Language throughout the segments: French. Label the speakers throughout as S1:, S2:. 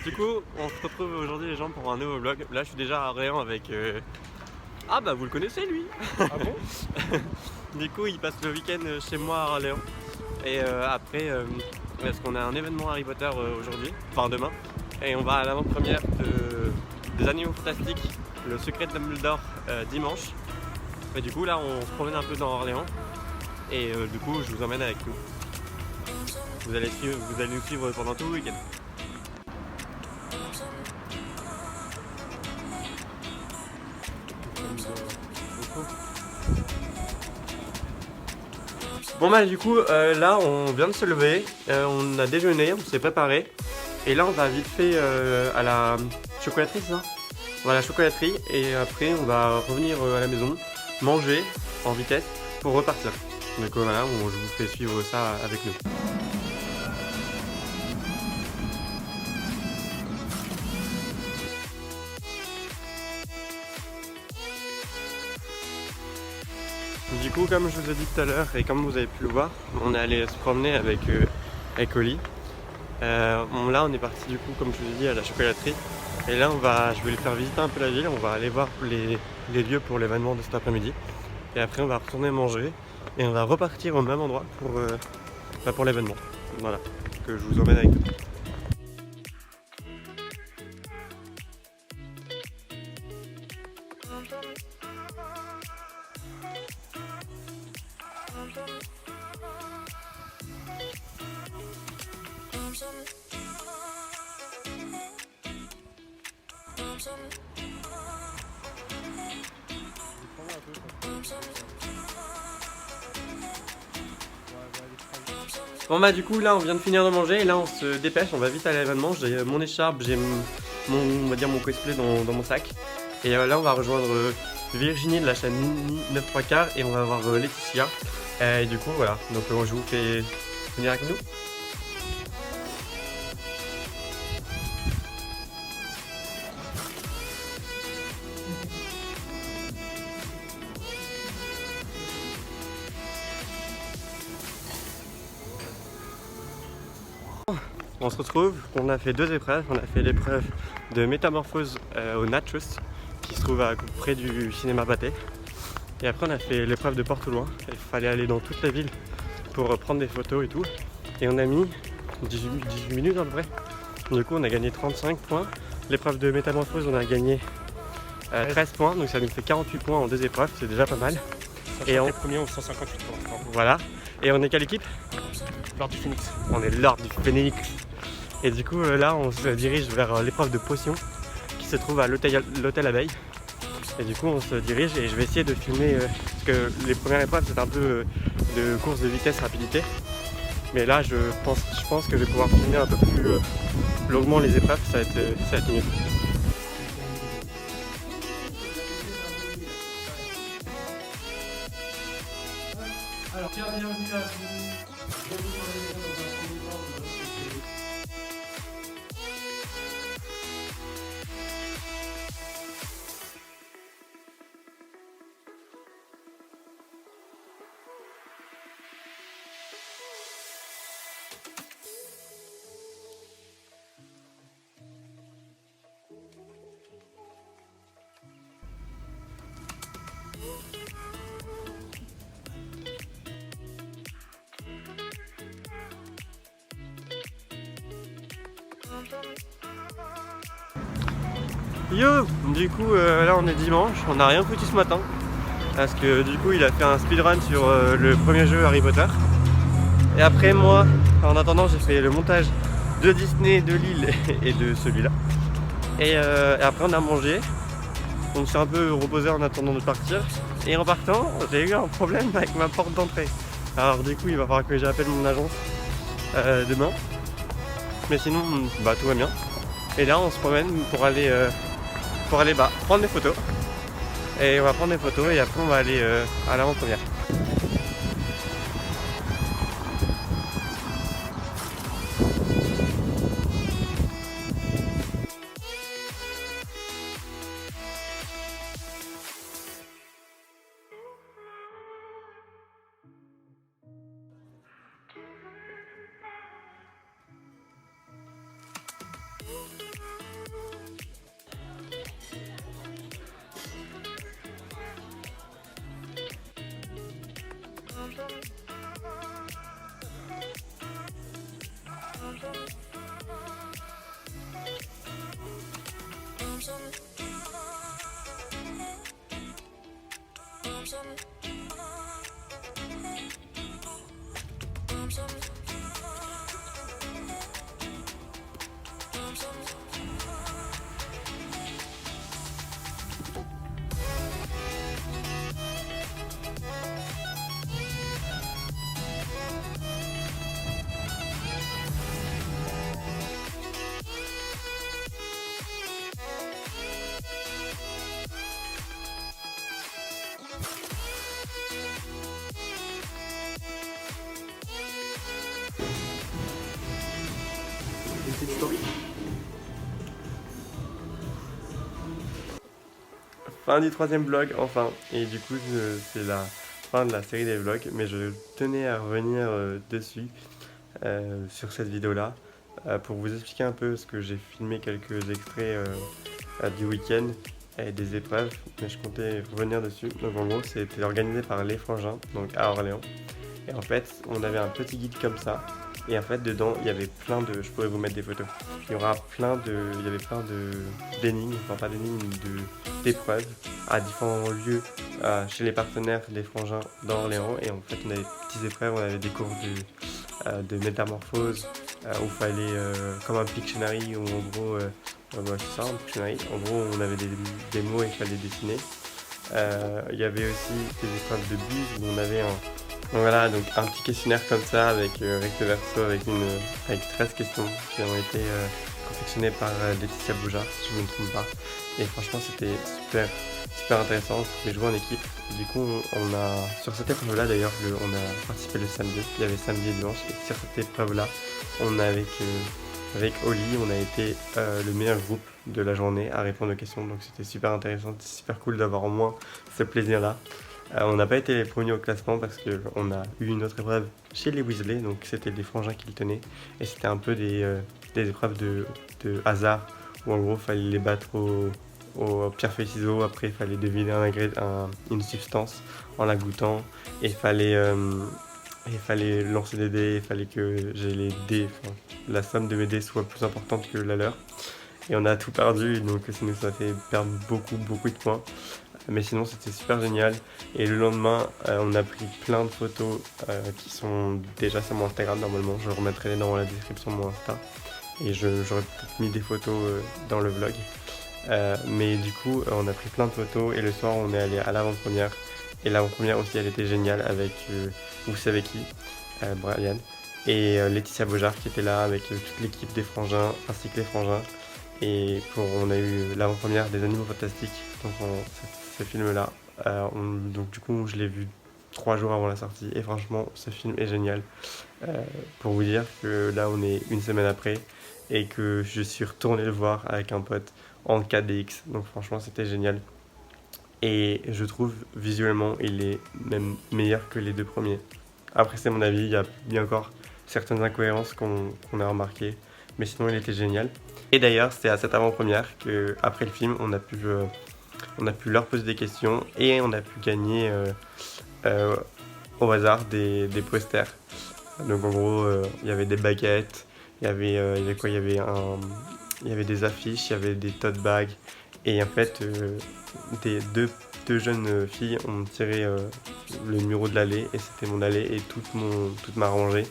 S1: Du coup, on se retrouve aujourd'hui les gens pour un nouveau vlog. Là, je suis déjà à Orléans avec... Ah bah vous le connaissez lui.
S2: Ah bon?
S1: Du coup, il passe le week-end chez moi à Orléans. Et après, parce qu'on a un événement Harry Potter aujourd'hui, enfin demain. Et on va à l'avant-première des Animaux Fantastiques, le secret de Dumbledore dimanche. Et du coup là, on se promène un peu dans Orléans. Et du coup, je vous emmène avec nous. Vous allez nous suivre pendant tout le week-end. Bon bah du coup là on vient de se lever, on a déjeuné, on s'est préparé et là on va vite fait à la chocolaterie, c'est ça? On va à la chocolaterie et après on va revenir à la maison, manger en vitesse pour repartir. Donc voilà, je vous fais suivre ça avec nous. Du coup, comme je vous ai dit tout à l'heure et comme vous avez pu le voir, on est allé se promener avec Oli. Là on est parti du coup, comme je vous ai dit, à la chocolaterie. Et là je vais lui faire visiter un peu la ville, on va aller voir les lieux pour l'événement de cet après-midi. Et après on va retourner manger et on va repartir au même endroit pour l'événement. Voilà, que je vous emmène avec nous. Bon bah du coup là on vient de finir de manger et là on se dépêche, on va vite à l'événement. J'ai mon écharpe, j'ai on va dire mon cosplay dans mon sac. Et là on va rejoindre Virginie de la chaîne Mini 9 3 quarts et on va voir Laetitia. Et du coup voilà, donc je vous fais venir avec nous. On se retrouve, on a fait deux épreuves. On a fait l'épreuve de métamorphose au Natchez qui se trouve près du cinéma Pathé. Et après on a fait l'épreuve de Porte au Loin. Il fallait aller dans toute la ville pour prendre des photos et tout. Et on a mis 18 minutes à peu près. Du coup on a gagné 35 points. L'épreuve de métamorphose on a gagné 13 points, donc ça nous fait 48 points en deux épreuves, c'est déjà pas mal.
S2: Et on est premier au 158 points.
S1: Voilà. Et on est quelle équipe?
S2: L'ordre du Phoenix.
S1: On est l'ordre du Phoenix. Et du coup là on se dirige vers l'épreuve de potion qui se trouve à l'hôtel Abeille. Et du coup on se dirige et je vais essayer de filmer parce que les premières épreuves c'est un peu de course de vitesse rapidité. Mais là je pense que je vais pouvoir filmer un peu plus longuement les épreuves, ça va être mieux.
S3: Alors bienvenue à vous.
S1: Yo, du coup là on est dimanche, on n'a rien foutu ce matin parce que du coup il a fait un speedrun sur le premier jeu Harry Potter. Et après moi, en attendant j'ai fait le montage de Disney, de Lille et de celui-là. Et après on a mangé, on s'est un peu reposé en attendant de partir. Et en partant, j'ai eu un problème avec ma porte d'entrée. Alors du coup il va falloir que j'appelle mon agence demain. Mais sinon bah tout va bien. Et là on se promène pour aller prendre des photos. Et on va prendre des photos et après on va aller à l'avant-première. Une petite story. Fin du 3e vlog, enfin. Et du coup, c'est la fin de la série des vlogs. Mais je tenais à revenir dessus, sur cette vidéo-là, pour vous expliquer un peu ce que j'ai filmé quelques extraits du week-end et des épreuves. Mais je comptais revenir dessus. Donc en gros, c'était organisé par Les Frangins, donc à Orléans. Et en fait, on avait un petit guide comme ça. Et en fait, dedans, il y avait plein de... Je pourrais vous mettre des photos. Il y avait plein d'énigmes, enfin pas d'énigmes, d'épreuves à différents lieux chez les partenaires des Frangins d'Orléans. Et en fait, on avait des petites épreuves, on avait des cours de métamorphose où il fallait, comme un Pictionary, où en gros, c'est ça, un Pictionary. En gros, on avait des mots et il fallait dessiner. Il y avait aussi des épreuves de buse où on avait voilà, donc un petit questionnaire comme ça avec recto verso avec 13 questions qui ont été confectionnées par Laetitia Boujard, si je ne me trompe pas. Et franchement, c'était super intéressant. On pouvait jouer en équipe. Du coup, sur cette épreuve-là d'ailleurs, on a participé le samedi. Il y avait samedi et dimanche. Et sur cette épreuve-là, on a avec Oli, on a été le meilleur groupe de la journée à répondre aux questions. Donc c'était super intéressant, c'était super cool d'avoir au moins ce plaisir-là. On n'a pas été les premiers au classement parce qu'on a eu une autre épreuve chez les Weasley, donc c'était des Frangins qui le tenaient. Et c'était un peu des épreuves de hasard où en gros il fallait les battre au pierre-feuille-ciseaux. Après il fallait deviner une substance en la goûtant. Et il fallait lancer des dés, il fallait que j'ai les dés, la somme de mes dés soit plus importante que la leur. Et on a tout perdu, donc ça nous a fait perdre beaucoup de points. Mais sinon c'était super génial. Et le lendemain, on a pris plein de photos qui sont déjà sur mon Instagram normalement. Je remettrai dans la description de mon Insta. Et j'aurais peut-être mis des photos dans le vlog. Mais du coup, on a pris plein de photos et le soir on est allé à l'avant-première. Et l'avant-première aussi, elle était géniale avec, vous savez qui, Brian. Et Laetitia Boujard qui était là avec toute l'équipe des Frangins ainsi que les Frangins. Et on a eu l'avant-première des Animaux Fantastiques, donc ce film-là. Donc du coup, je l'ai vu 3 jours avant la sortie et franchement, ce film est génial. Pour vous dire que là, on est une semaine après et que je suis retourné le voir avec un pote en 4DX. Donc franchement, c'était génial. Et je trouve visuellement, il est même meilleur que les 2 premiers. Après, c'est mon avis, il y a bien encore certaines incohérences qu'on a remarquées. Mais sinon, il était génial. Et d'ailleurs, c'est à cette avant-première qu'après le film, on a pu leur poser des questions et on a pu gagner au hasard des posters. Donc en gros, il y avait des baguettes, il y avait quoi ? Il y avait des affiches, il y avait des tote bags. Et en fait, deux jeunes filles ont tiré le numéro de l'allée et c'était mon allée et toute ma rangée.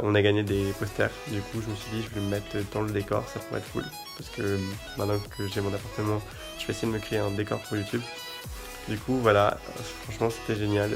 S1: On a gagné des posters. Du coup, je me suis dit, je vais me mettre dans le décor, ça pourrait être cool. Parce que maintenant que j'ai mon appartement, je vais essayer de me créer un décor pour YouTube. Du coup, voilà, franchement, c'était génial.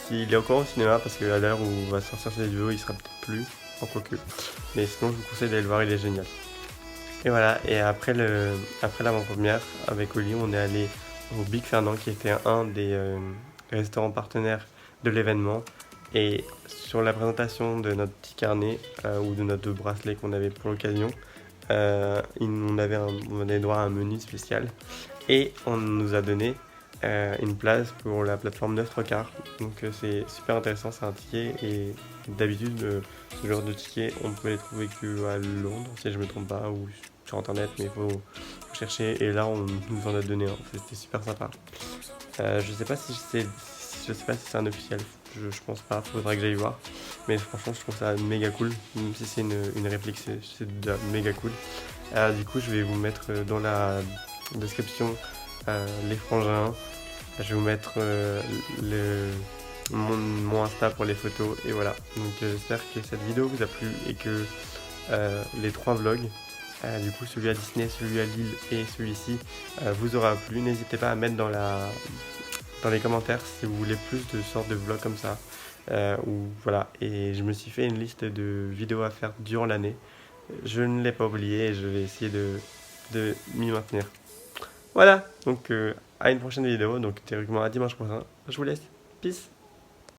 S1: S'il est encore au cinéma, parce qu'à l'heure où va sortir cette vidéo, il sera peut-être plus, en quoi que. Mais sinon, je vous conseille d'aller le voir, il est génial. Et voilà, et après l'avant-première, avec Oli, on est allé au Big Fernand, qui était un des restaurants partenaires de l'événement. Et sur la présentation de notre petit carnet, ou de notre bracelet qu'on avait pour l'occasion, on avait droit à un menu spécial. Et on nous a donné une place pour la plateforme 9 3 quarts. Donc c'est super intéressant, c'est un ticket et d'habitude ce genre de tickets on peut les trouver que à Londres si je me trompe pas ou sur internet, mais il faut chercher et là on nous en a donné un, c'était super sympa. Je sais pas si c'est un officiel, je pense pas, faudra que j'aille voir, mais franchement je trouve ça méga cool, même si c'est une réplique, c'est déjà méga cool. Du coup je vais vous mettre dans la description les frangins, je vais vous mettre mon Insta pour les photos et voilà. Donc j'espère que cette vidéo vous a plu et que les 3 vlogs, du coup celui à Disney, celui à Lille et celui-ci vous aura plu. N'hésitez pas à mettre dans les commentaires si vous voulez plus de sortes de vlogs comme ça. Ou voilà, et je me suis fait une liste de vidéos à faire durant l'année. Je ne l'ai pas oublié et je vais essayer de m'y maintenir. Voilà, donc à une prochaine vidéo, donc théoriquement à dimanche prochain. Je vous laisse. Peace.